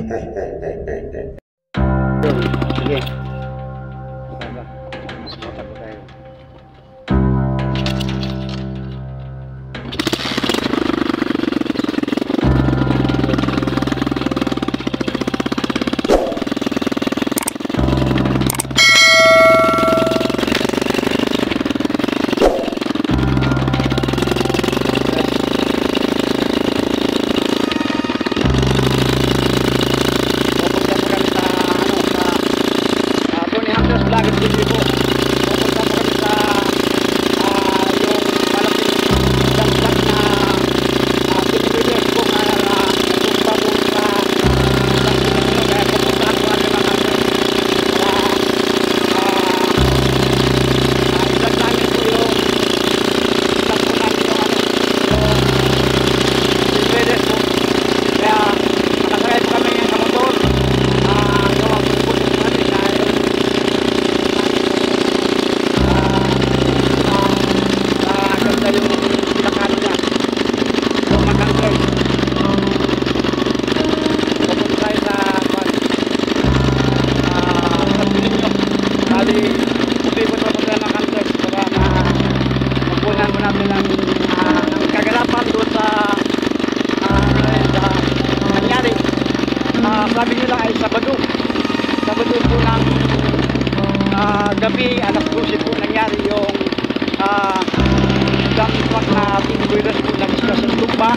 Sige. Sabi nila ay Sabado po ng gabi, alas 12 po nangyari yung dump truck na pinagwiras po na discuss sa tumba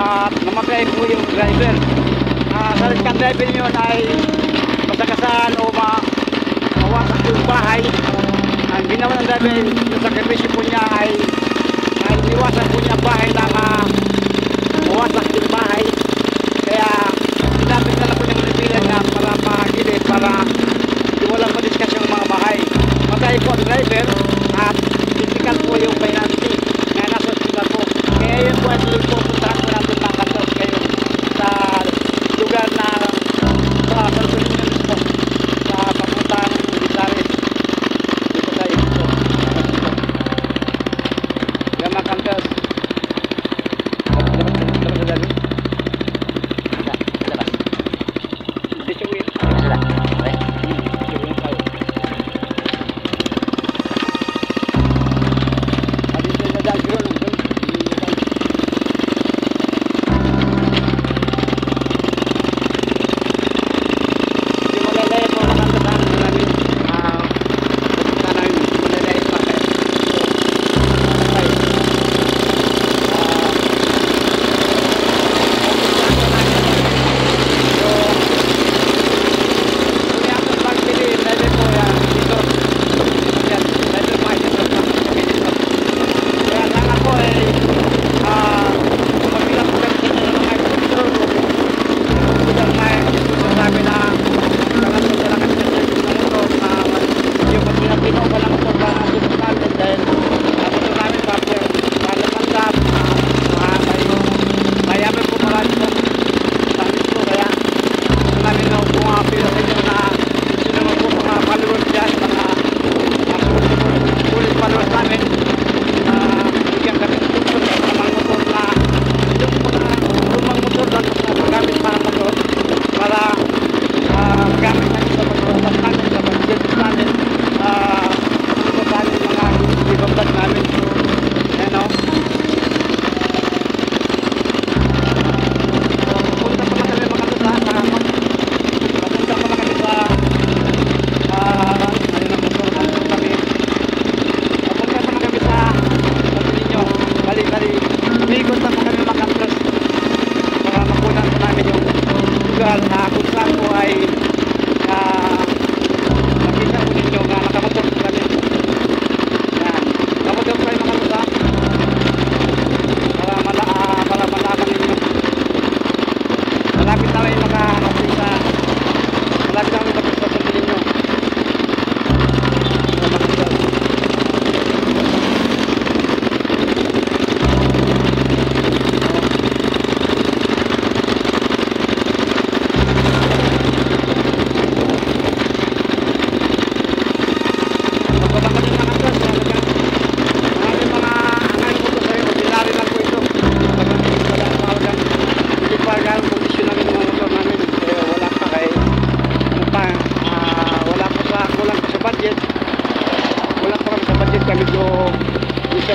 at namatay po yung driver. Sa kang driver yun ay masagasan o mawasak po yung bahay. Ang ginawa ng driver sa sakripisyo po niya ay iwasan po niya bahay na mawasak yung bahay. Kaya sinabit na lang po yung repilan na para mahagilid para walang madiskas yung mga bahay. Matay po ang driver at physical po yung bayanti na nasa sila po. Kaya yun po ay tuloy po puntahan po natin mga kantos kayo sa lugar na sa Salvador po sa papuntahan ng Bizares. Dito tayo dito.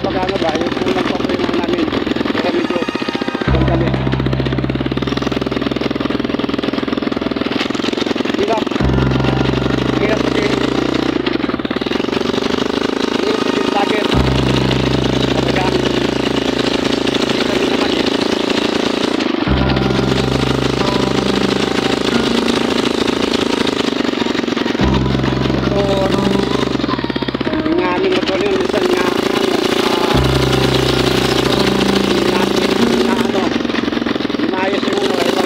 pag-ano ba, yung unang papulingan namin. Kaya medyo sandali. Hirap. Hirap din. Hirap din lager. Talagang kita din naman eh. Yung aming motor yun, minsan nga maayos yung ano,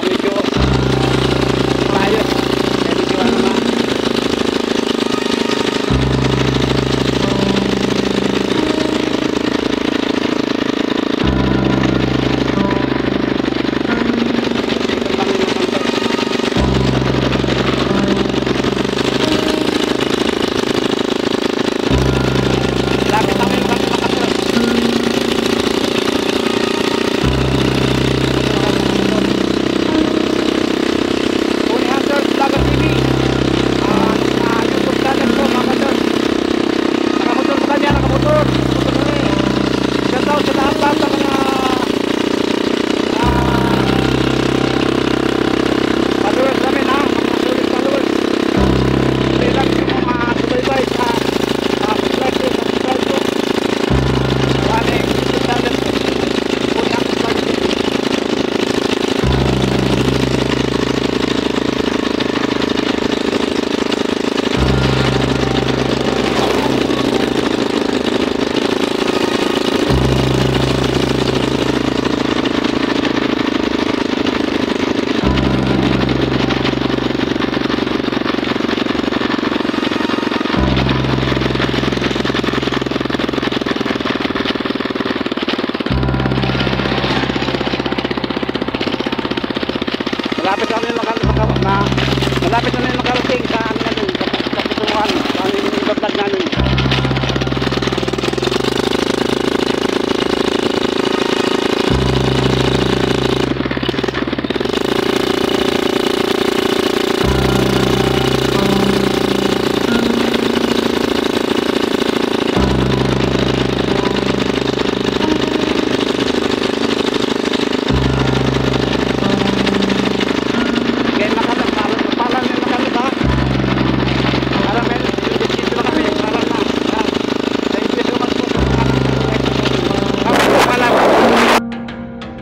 medyo maayos, medyo ano na. Lapit namin yung bago makasal. Tony Hunter Vlogger TV. YouTube channel ko, mga kadol. Nakamotor ko kanya, nakamotor. Shout out sa lahat-lahat ng mga followers namin ha, mga solid followers. Kaya lang yung mga subaybay sa subscribe ko. Sa aming YouTube channel ko, Tony Hunter Vlogger TV. Malapit na makarating sa aming kaputuhan sa aming ibablog namin.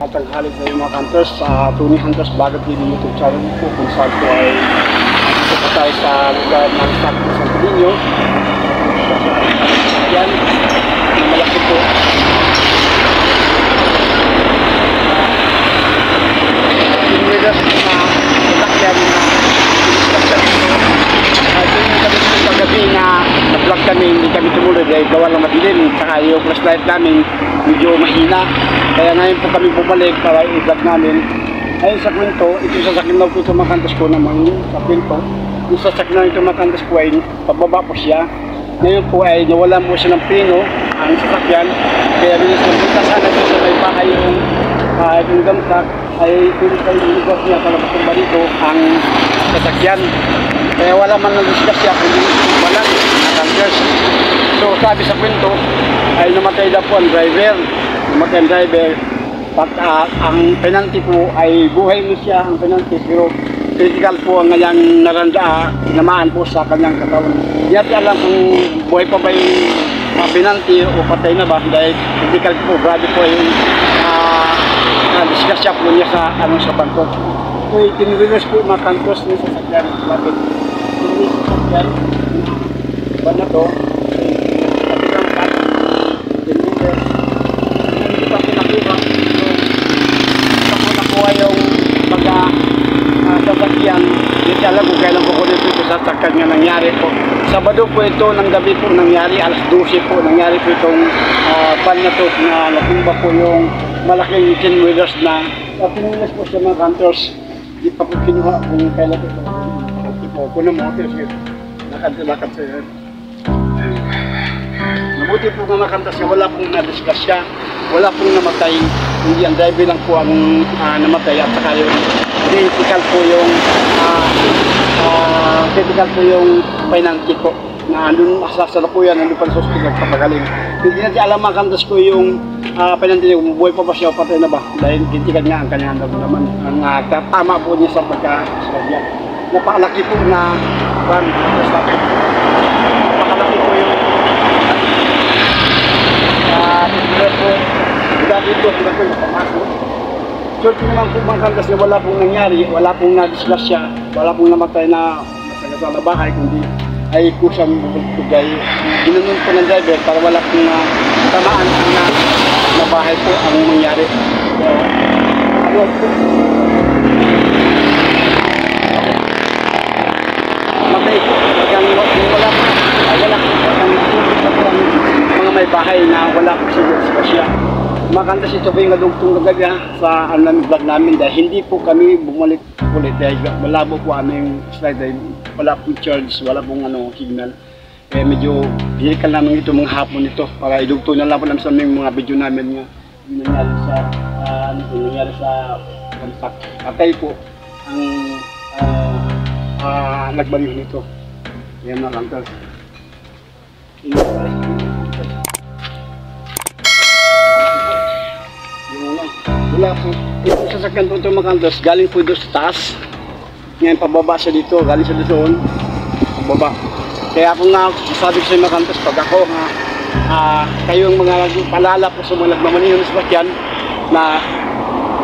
Tanghali sa mga hunters sa Tony Hunters Vlogger TV YouTube channel ko kung saan po ay ito po tayo sa lugar ng Santo Santo Niño. Yan, malaki po. Pinwilas na sasakyan na ito yung kami sa gabi na nag-vlog kami, hindi kami tumuloy dahil gawa lang madilim, saka yung flashlight namin medyo mahina. Kaya ngayon po kami bumalik para i-vlog namin. Ayun sa kwento, ito sasakyan daw po ito makantas ko naman sa kwento. Yung sasakyan ito makantas ko ay pababa po siya. Ngayon po ay nawalan po siya ng pino ang sasakyan. Kaya bilis ng punta sana ito sa may bahay yung gamtak ay pilit kayo yung lugar niya para matumba dito ang sasakyan. Kaya wala man nag-discuss siya kung wala nakangers. So sabi sa kwento ay namatay na po ang driver. Namatay ang driver. Ang penalty po ay buhay mo siya ang penalty pero critical po ang kanyang namaan po sa kanyang katawan. Hindi natin alam kung buhay pa ba yung penalty o patay na ba dahil critical po, grabe po yung discuss siya po niya sa bangko. So, tinwilas po mga kantos niya sa sakyan. Lapit. Tinwilas sa sakyan. Ba na to? Lapit ang kanan. Tinwilas. Hindi pa po nakuha. So, hindi pa po nakuha yung sasakyan. Hindi alam kung kailan po ko dito sa sasakyan nga nangyari po. Sabado po ito ng gabi po nangyari. Alas 12 po nangyari po itong pan na to na natumba po yung malaking tinwilas na tinwilas po siya mga hunters. Di pa po kinuha kung kailan ito. Tipo, kuno mo, kasi lakad siya. Mabuti po mga kantas niya, wala pong na-discuss siya, wala pong namatay. Hindi ang driver lang po ang namatay at saka yung identical po yung critical po yung pinanty ko na andun sasalukuyan, andun pa sa hospital papagaling. Hindi natin alam mga kantos ko yung pinanty niya, buhay pa ba siya o patay na ba? Dahil critical nga ang kanyang naman. Ang tama po niya sa pagka-spadya. Napakalaki po na napakalaki po yung po dito sila po napapasok. So naman po mga kantos na wala pong nangyari, wala pong na-disgrasya, wala pong namatay na masagasal na bahay, kundi ay kusang bubugay. Ginanun po ng driver para wala pong tamaan na bahay po ang mangyari. So, matay po. Wala po. Wala po. Mga may bahay na wala po siya. Makantas ito po yung nadugtong kagabi sa vlog namin dahil hindi po kami bumalik ulit dahil malabo po aming slide dahil wala pong charge, wala pong signal. Kaya medyo hinikan namin ito mga hapon ito para idugtong na lang po namin sa aming mga video namin nga nangyari sa contact. Patay po ang nagbaliw nito. Kaya mga kantas. Wala po. Ito sasakyan po ito mga kantos. Galing po doon sa taas. Ngayon pababa siya dito. Galing siya doon. Pababa. Kaya ako nga sabi ko sa mga kantos, pag ako kayong mga palala po sa mga nagmamaniho ng sasakyan na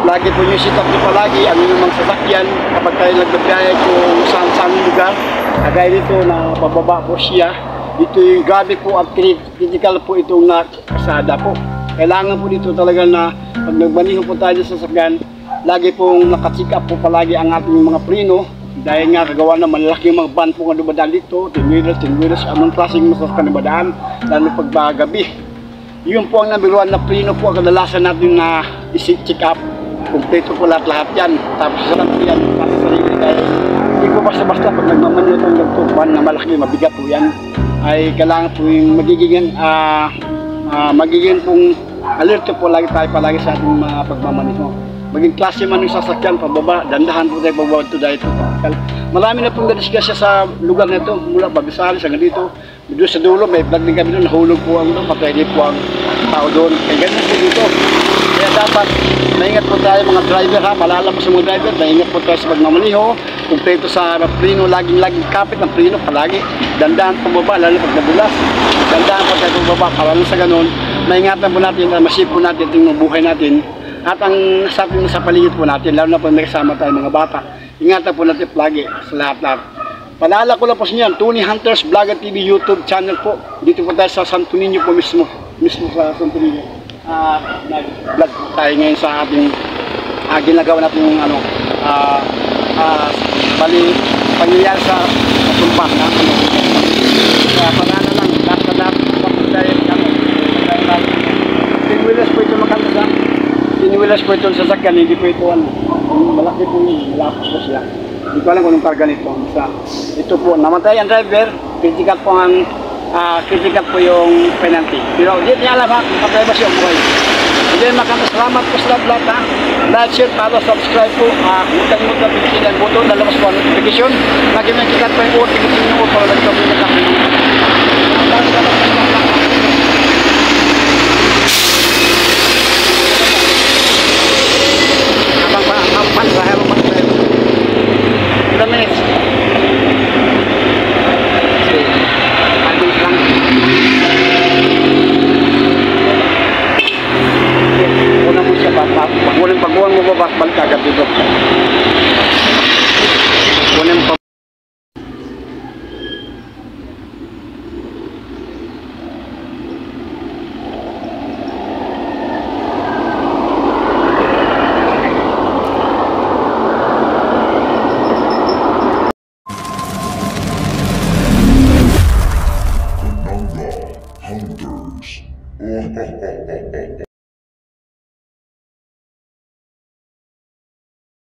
lagi po nyo sit up nyo palagi ano yung mga sasakyan kapag tayo nagbagaya kung saan lugar. Kagaya dito na pababa po siya. Dito yung gabi po at critical po itong nakasada po. Kailangan po dito talaga na pag nagbaniho po tayo sa sasakyan, lagi pong nakacheck up po palagi ang ating mga preno. Dahil nga kagawa na malaki yung mga van po nga dumadaan dito, 10 wheelers, anong klaseng masasakyan na badaan, lalo pag gabi. Yun po ang number 1 na preno po ang kadalasan natin na isi-check up. Kompleto po lahat yan. Tapos sa lahat yan, para sa sarili dahil hindi po basta-basta pag nagmamaniho itong van na malaki, mabigat po yan, ay kailangan po yung magiging pong alert po palagi sa ating mga pagmamaniho. Maging klase man yung sasakyan, pababa, dandahan po tayo pababa ito dahil ito. Marami na pong nadisgasya sa lugar na ito, mula Babisalis hanggang dito. Doon sa dulo, may vlog din kami doon, nahulog po ang doon, patay po ang tao doon. Kaya ganun po dito. Kaya dapat, maingat po tayo mga driver ha, malala po sa mga driver, maingat po tayo sa pagmamaniho. Kumpleto sa preno, laging kapit ng preno palagi. Dandahan pababa, lalo pag nabulas. Dandahan po tayo pababa, para sa ganun, maingatan po natin, masip po natin, tingnan buhay natin. At ang sa atin sa paligid po natin, lalo na po may kasama tayo mga bata, ingatan po natin lagi sa lahat-lahat. Paalala ko lang po sa inyo, Tony Hunters Vlogger TV YouTube channel po. Dito po tayo sa Santo Niño po mismo sa Santo Niño. Nag-vlog po tayo ngayon sa ating ginagawa natin yung pangyayari sa tumpak na kaya paalala lang, lahat tayo 10 wheelers po ito makanta. Iniwilas po ito sa sasakyan, hindi po ito malaki po yun, malapos po siya. Hindi ko alam kung anong karga nito. Ito po, namatay ang driver, critical po yung penalty. Pero hindi niya alam ha, patay ba siya o buhay. Hindi salamat po sa lahat ha. Like, share, follow, subscribe po. Huwag kalimutan po sila ang buto, lalabas po ang notification. Nag-imensikat po yung uot, tingin yung uot, para lang ito po yung pagbuhan mo ba balik agad dito? Kunin pa. Hunters.